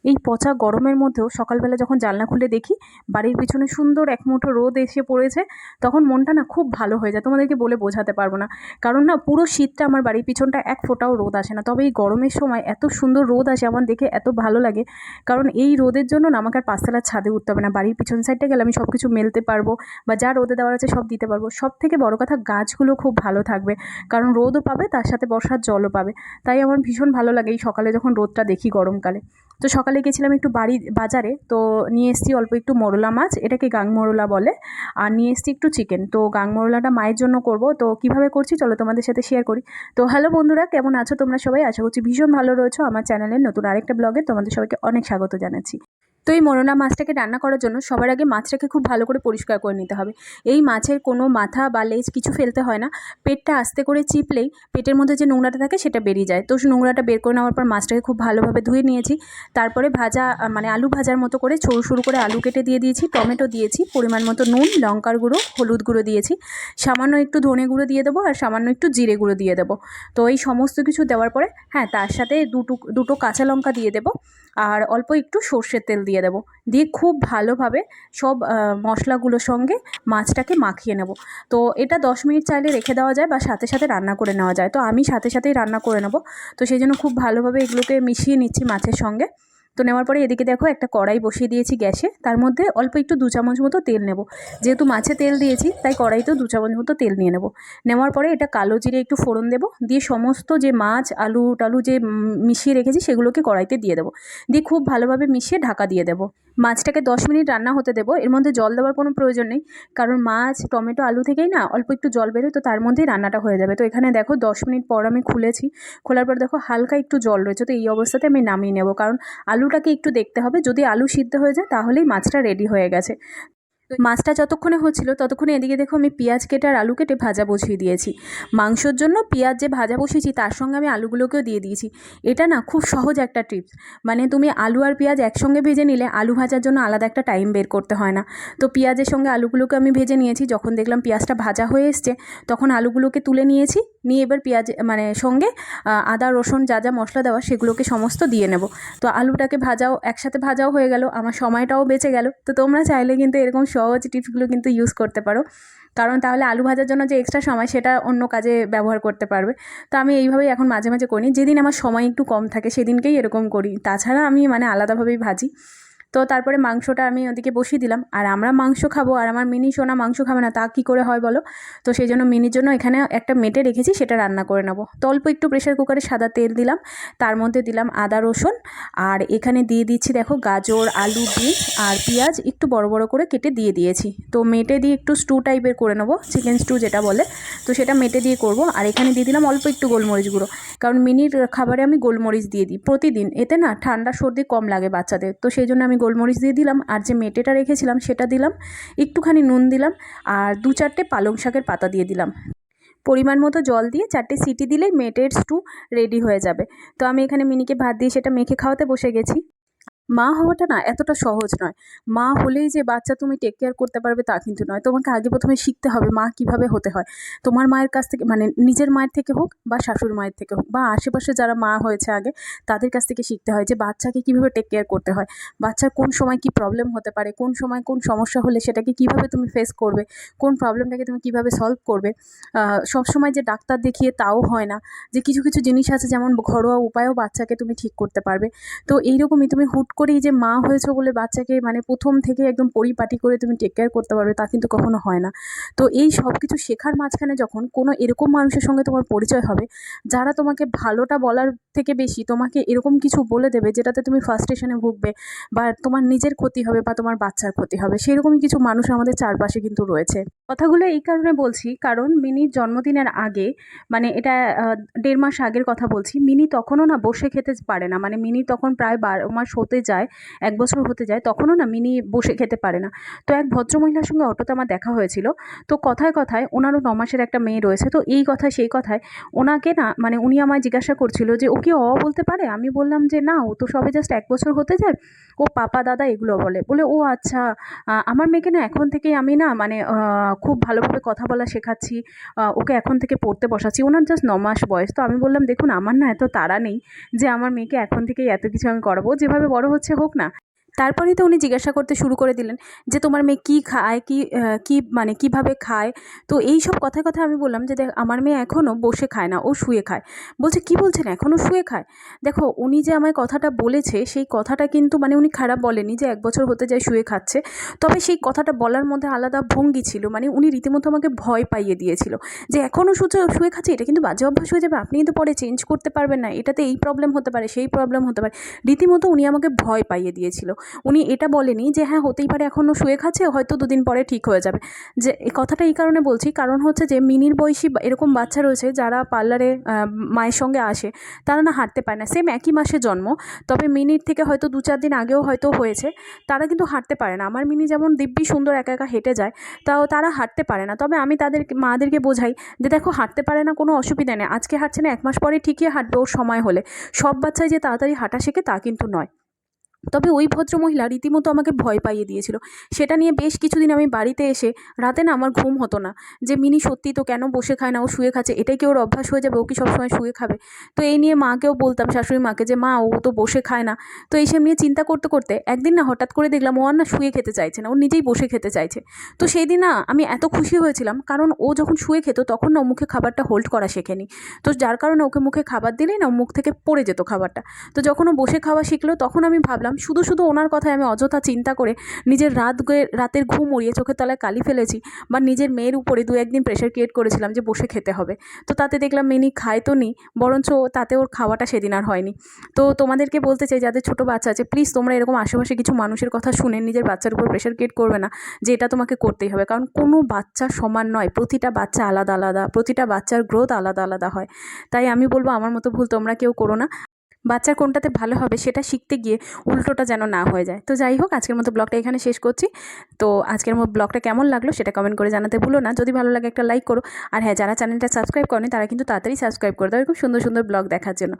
এই পচা গরমের মধ্যেও সকালবেলা যখন জানলা খুলে দেখি বাড়ির পিছনে সুন্দর এক মুঠো রোদ এসে পড়েছে, তখন মনটা না খুব ভালো হয়ে যায়। তোমাদেরকে বলে বোঝাতে পারবো না। কারণ না পুরো শীতটা আমার বাড়ির পিছনটা এক ফোঁটাও রোদ আসে না, তবে এই গরমের সময় এত সুন্দর রোদ আসে আমার দেখে এত ভালো লাগে। কারণ এই রোদের জন্য না আমাকে আর পাঁচতলার ছাদে উঠতে হবে না, বাড়ির পিছন সাইডটা গেলে আমি সব কিছু মেলতে পারবো বা যা রোদে দেওয়ার আছে সব দিতে পারবো। সব থেকে বড় কথা, গাছগুলো খুব ভালো থাকবে, কারণ রোদও পাবে তার সাথে বর্ষার জলও পাবে। তাই আমার ভীষণ ভালো লাগে এই সকালে যখন রোদটা দেখি গরমকালে। তো সকালে গেছিলাম একটু বাজারে, তো নিয়ে এসেছি অল্প একটু মোরলা মাছ, এটাকে গাং মোরলা বলে। আর নিয়ে এসেছি একটু চিকেন। তো গাং মোরলাটা মায়ের জন্য করব, তো কিভাবে করছি চলো তোমাদের সাথে শেয়ার করি। তো হ্যালো বন্ধুরা, কেমন আছো তোমরা সবাই? আশা করছি ভীষণ ভালো রয়েছো। আমার চ্যানেলের নতুন আরেকটা ব্লগে তোমাদের সবাইকে অনেক স্বাগত জানাচ্ছি। তো এই মোরলা মাছটাকে রান্না করার জন্য সবার আগে মাছটাকে খুব ভালো করে পরিষ্কার করে নিতে হবে। এই মাছের কোনো মাথা বা লেজ কিছু ফেলতে হয় না। পেটটা আস্তে করে চিপলেই পেটের মধ্যে যে নোংরাটা থাকে সেটা বেরিয়ে যায়। তো নোংরাটা বের করে নেওয়ার পর মাছটাকে খুব ভালোভাবে ধুয়ে নিয়েছি। তারপরে মানে আলু ভাজার মতো করে সরু সরু করে আলু কেটে দিয়ে দিয়েছি, টমেটো দিয়েছি, পরিমাণ মতো নুন, লঙ্কার গুঁড়ো, হলুদ গুঁড়ো দিয়েছি, সামান্য একটু ধনে গুঁড়ো দিয়ে দেবো আর সামান্য একটু জিরে গুঁড়ো দিয়ে দেবো। তো এই সমস্ত কিছু দেওয়ার পরে হ্যাঁ, তার সাথে দুটো কাঁচা লঙ্কা দিয়ে দেবো আর অল্প একটু সর্ষের তেল দিয়ে দেবো। দিয়ে খুব ভালোভাবে সব মশলাগুলোর সঙ্গে মাছটাকে মাখিয়ে নেব। তো এটা 10 মিনিট চাইলে রেখে দেওয়া যায় বা সাথে সাথে রান্না করে নেওয়া যায়। তো আমি সাথে সাথেই রান্না করে নেব। তো সেই জন্য খুব ভালোভাবে এগুলোকে মিশিয়ে নিচ্ছি মাছের সঙ্গে। তো নেওয়ার পরে এদিকে দেখো একটা কড়াই বসিয়ে দিয়েছি গ্যাসে, তার মধ্যে অল্প একটু 2 চামচ মতো তেল নেব। যেহেতু মাছে তেল দিয়েছি তাই কড়াইতেও 2 চামচ মতো তেল নিয়ে নেব। নেওয়ার পরে এটা কালো জিরে একটু ফোড়ন দেব, দিয়ে সমস্ত যে মাছ আলু টালু যে মিশিয়ে রেখেছি সেগুলোকে কড়াইতে দিয়ে দেবো। দিয়ে খুব ভালোভাবে মিশিয়ে ঢাকা দিয়ে দেবো। মাছটাকে 10 মিনিট রান্না হতে দেবো। এর মধ্যে জল দেওয়ার কোনো প্রয়োজন নেই, কারণ মাছ টমেটো আলু থেকেই না অল্প একটু জল বেরোয়, তো তার মধ্যেই রান্নাটা হয়ে যাবে। তো এখানে দেখো 10 মিনিট পর আমি খুলেছি, খোলার পর দেখো হালকা একটু জল রয়েছে। তো এই অবস্থাতে আমি নামিয়ে নেব, কারণ আলুটাকে একটু দেখতে হবে, যদি আলু সিদ্ধ হয়ে যায় তাহলেই মাছটা রেডি হয়ে গেছে। মাছটা যতক্ষণে হচ্ছিল ততক্ষণে এদিকে দেখো আমি পেঁয়াজ কেটে আর আলু কেটে ভাজা বসিয়ে দিয়েছি। মাংসর জন্য পেঁয়াজ যে ভাজা বসিয়েছি তার সঙ্গে আমি আলুগুলোকেও দিয়ে দিয়েছি। এটা না খুব সহজ একটা টিপস, মানে তুমি আলু আর পেঁয়াজ একসঙ্গে ভেজে নিলে আলু ভাজার জন্য আলাদা একটা টাইম বের করতে হয় না। তো পেঁয়াজের সঙ্গে আলুগুলোকে আমি ভেজে নিয়েছি, যখন দেখলাম পেঁয়াজটা ভাজা হয়ে এসছে তখন আলুগুলোকে তুলে নিয়েছি। নিয়ে এবার পেঁয়াজ মানে সঙ্গে আদা রসুন যা যা মশলা দেওয়া সেগুলোকে সমস্ত দিয়ে নেব। তো আলুটাকে একসাথে ভাজাও হয়ে গেল, আমার সময়টাও বেঁচে গেল। তো তোমরা চাইলে কিন্তু এরকম সহজ টিপসগুলো কিন্তু ইউজ করতে পারো, কারণ তাহলে আলু ভাজার জন্য যে এক্সট্রা সময় সেটা অন্য কাজে ব্যবহার করতে পারবে। তো আমি এইভাবেই এখন মাঝে মাঝে করি, যেদিন আমার সময় একটু কম থাকে সেদিনকেই এরকম করি, তাছাড়া আমি মানে আলাদাভাবেই ভাজি। তো তারপরে মাংসটা আমি ওদিকে বসিয়ে দিলাম, আর আমরা মাংস খাবো আর আমার মিনি সোনা মাংস খাবে না, তা কী করে হয় বলো? তো সেই জন্য মিনির জন্য এখানে একটা মেটে রেখেছি, সেটা রান্না করে নেবো। তো অল্প একটু প্রেশার কুকারে সাদা তেল দিলাম, তার মধ্যে দিলাম আদা রসুন, আর এখানে দিয়ে দিচ্ছি দেখো গাজর আলু বিনস আর পেঁয়াজ একটু বড় বড় করে কেটে দিয়ে দিয়েছি। তো মেটে দিয়ে একটু স্টু টাইপের করে নেবো, চিকেন স্টু যেটা বলে, তো সেটা মেটে দিয়ে করব। আর এখানে দিয়ে দিলাম অল্প একটু গোলমরিচ গুঁড়ো, কারণ মিনির খাবারে আমি গোলমরিচ দিয়ে দিই প্রতিদিন, এতে না ঠান্ডা সর্দি কম লাগে বাচ্চাদের। তো সেই জন্য আমি গোলমরিচ দিয়ে দিলাম, আর যে মেটেটা রেখেছিলাম সেটা দিলাম, একটুখানি নুন দিলাম, আর 2-4টে পালং শাকের পাতা দিয়ে দিলাম। পরিমাণ মতো জল দিয়ে 4টে সিটি দিলেই মেটের স্টু রেডি হয়ে যাবে। তো আমি এখানে মিনিকে ভাত দিয়ে সেটা মেখে খাওয়াতে বসে গেছি। মা হওয়াটা না এতটা সহজ নয়। মা হলেই যে বাচ্চা তুমি টেক কেয়ার করতে পারবে তা কিন্তু নয়। তোমাকে আগে প্রথমে শিখতে হবে মা কীভাবে হতে হয়। তোমার মায়ের কাছ থেকে, মানে নিজের মায়ের থেকে হোক বা শাশুড়ি মায়ের থেকে হোক বা আশেপাশে যারা মা হয়েছে আগে, তাদের কাছ থেকে শিখতে হয় যে বাচ্চাকে কীভাবে টেক কেয়ার করতে হয়। বাচ্চার কোন সময় কী প্রবলেম হতে পারে, কোন সময় কোন সমস্যা হলে সেটাকে কীভাবে তুমি ফেস করবে, কোন প্রবলেমটাকে তুমি কীভাবে সলভ করবে। সবসময় যে ডাক্তার দেখিয়ে তাও হয় না, যে কিছু কিছু জিনিস আছে যেমন ঘরোয়া উপায়েও বাচ্চাকে তুমি ঠিক করতে পারবে। তো এইরকমই তুমি হুট করেই যে মা হয়েছো বলে বাচ্চাকে মানে প্রথম থেকে একদম পরিপাটি করে তুমি টেক কেয়ার করতে পারবে তা কিন্তু কখনো হয় না। তো এই সব কিছু শেখার মাঝখানে যখন কোনো এরকম মানুষের সঙ্গে তোমার পরিচয় হবে, যারা তোমাকে ভালোটা বলার থেকে বেশি তোমাকে এরকম কিছু বলে দেবে যেটাতে তুমি ফ্রাস্ট্রেশনে ভুগবে বা তোমার নিজের ক্ষতি হবে বা তোমার বাচ্চার ক্ষতি হবে, সেরকমই কিছু মানুষ আমাদের চারপাশে কিন্তু রয়েছে। কথাগুলো এই কারণে বলছি, কারণ মিনির জন্মদিনের আগে, মানে এটা 1.5 মাস আগের কথা বলছি, মিনি তখনও না বসে খেতে পারে না। মানে মিনি তখন প্রায় 12 মাস হতে যায়, 1 বছর হতে যায়, তখনও না মিনি বসে খেতে পারে না। তো এক ভদ্রমহিলার সঙ্গে অটোতে আমার দেখা হয়েছিল। তো কথায় কথায় ওনারও 9 মাসের একটা মেয়ে রয়েছে। তো এই কথায় সেই কথায় ওনাকে না, মানে উনি আমায় জিজ্ঞাসা করছিল যে ও কি বলতে পারে? আমি বললাম যে না, ও তো সবে জাস্ট 1 বছর হতে যায়, ও পাপা দাদা এগুলো বলে। বলে ও আচ্ছা, আমার মেয়েকে না এখন থেকেই আমি না মানে খুব ভালোভাবে কথা বলা শেখাচ্ছি, ওকে এখন থেকে পড়তে বসাচ্ছি। ওনার জাস্ট 9 মাস বয়স। তো আমি বললাম, দেখুন আমার না এত তাড়া নেই যে আমার মেয়েকে এখন থেকেই এত কিছু আমি করাবো, যেভাবে বড় হচ্ছে হোক না। তারপরেই তো উনি জিজ্ঞাসা করতে শুরু করে দিলেন যে, তোমার মেয়ে কী খায়, কী মানে কীভাবে খায়? তো এই সব কথায় কথায় আমি বললাম যে, দেখ আমার মেয়ে এখনও বসে খায় না, ও শুয়ে খায়। বলছে, কী বলছেন, এখনও শুয়ে খায়? দেখো উনি যে আমায় কথাটা বলেছে, সেই কথাটা কিন্তু মানে উনি খারাপ বলেনি যে 1 বছর হতে যায় শুয়ে খাচ্ছে। তবে সেই কথাটা বলার মধ্যে আলাদা ভঙ্গি ছিল। মানে উনি রীতিমতো আমাকে ভয় পাইয়ে দিয়েছিল যে, এখনও শুয়ে খাচ্ছে, এটা কিন্তু বাজে অভ্যাস হয়ে যাবে, আপনি কিন্তু পরে চেঞ্জ করতে পারবেন না, এটাতে এই প্রবলেম হতে পারে, সেই প্রবলেম হতে পারে। রীতিমতো উনি আমাকে ভয় পাইয়ে দিয়েছিল। উনি এটা বলেনি যে হ্যাঁ হতেই পারে এখনও শুয়ে খাচ্ছে, হয়তো 2 দিন পরে ঠিক হয়ে যাবে। যে এই কথাটা এই কারণে বলছি, কারণ হচ্ছে যে মিনির বয়সী এরকম বাচ্চা রয়েছে যারা পার্লারে মায়ের সঙ্গে আসে, তারা না হাঁটতে পারে না। সেম একই মাসে জন্ম, তবে মিনির থেকে হয়তো 2-4 দিন আগেও হয়তো হয়েছে, তারা কিন্তু হাঁটতে পারে না। আমার মিনি যেমন দিব্যি সুন্দর একা একা হেঁটে যায়, তাও তারা হাঁটতে পারে না। তবে আমি তাদেরকে মাদেরকে বোঝাই যে দেখো হাঁটতে পারে না, কোনো অসুবিধা নেই, আজকে হাঁটছে না, 1 মাস পরে ঠিকই হাঁটবে ওর সময় হলে। সব বাচ্চাই যে তাড়াতাড়ি হাঁটা শেখে তা কিন্তু নয়। তবে ওই ভদ্রমহিলা রীতিমতো আমাকে ভয় পাইয়ে দিয়েছিল। সেটা নিয়ে বেশ কিছুদিন আমি বাড়িতে এসে রাতে না আমার ঘুম হতো না, যে মিনি সত্যি তো কেন বসে খায় না, ও শুয়ে খাচ্ছে, এটাই কি ওর অভ্যাস হয়ে যাবে, ও কি সবসময় শুয়ে খাবে? তো এই নিয়ে মাকেও বলতাম, শাশুড়ি মাকে, যে মা ও তো বসে খায় না। তো এইসব নিয়ে চিন্তা করতে করতে একদিন না হঠাৎ করে দেখলাম ও আর না শুয়ে খেতে চাইছে না, ও নিজেই বসে খেতে চাইছে। তো সেই দিন না আমি এত খুশি হয়েছিলাম, কারণ ও যখন শুয়ে খেত তখন না ও মুখে খাবারটা হোল্ড করা শেখেনি। তো যার কারণে ওকে মুখে খাবার দিলেই না ও মুখ থেকে পড়ে যেত খাবারটা। তো যখন ও বসে খাওয়া শিখলো, তখন আমি ভাবলাম শুধু শুধু ওনার কথায় আমি অযথা চিন্তা করে নিজের রাতের ঘুম উড়িয়ে চোখের তলায় কালি ফেলেছি, বা নিজের মেয়ের উপরে 2-1 দিন প্রেশার ক্রিয়েট করেছিলাম যে বসে খেতে হবে। তো তাতে দেখলাম মিনি খায় তো নি, বরঞ্চ তাতে ওর খাওয়াটা সেদিন আর হয়নি। তো তোমাদেরকে বলতে চাই, যাদের ছোটো বাচ্চা আছে, প্লিজ তোমরা এরকম আশেপাশে কিছু মানুষের কথা শুনে নিজের বাচ্চার উপর প্রেশার ক্রিয়েট করবে না যে এটা তোমাকে করতেই হবে, কারণ কোনো বাচ্চা সমান নয়, প্রতিটা বাচ্চা আলাদা আলাদা, প্রতিটা বাচ্চার গ্রোথ আলাদা আলাদা হয়। তাই আমি বলবো আমার মতো ভুল তোমরা কেউ করো না। বাচ্চার কোনটাতে ভালো হবে সেটা শিখতে গিয়ে উল্টোটা যেন না হয়ে যায়। তো যাই হোক, আজকের মতো ব্লগটা এখানে শেষ করছি। তো আজকের ব্লগটা কেমন লাগলো সেটা কমেন্ট করে জানাতে ভুলো না। যদি ভালো লাগে একটা লাইক করো। আর হ্যাঁ, যারা চ্যানেলটা সাবস্ক্রাইব করেনি তারা কিন্তু তাড়াতাড়ি সাবস্ক্রাইব করে দাও এরকম সুন্দর সুন্দর ব্লগ দেখার জন্য।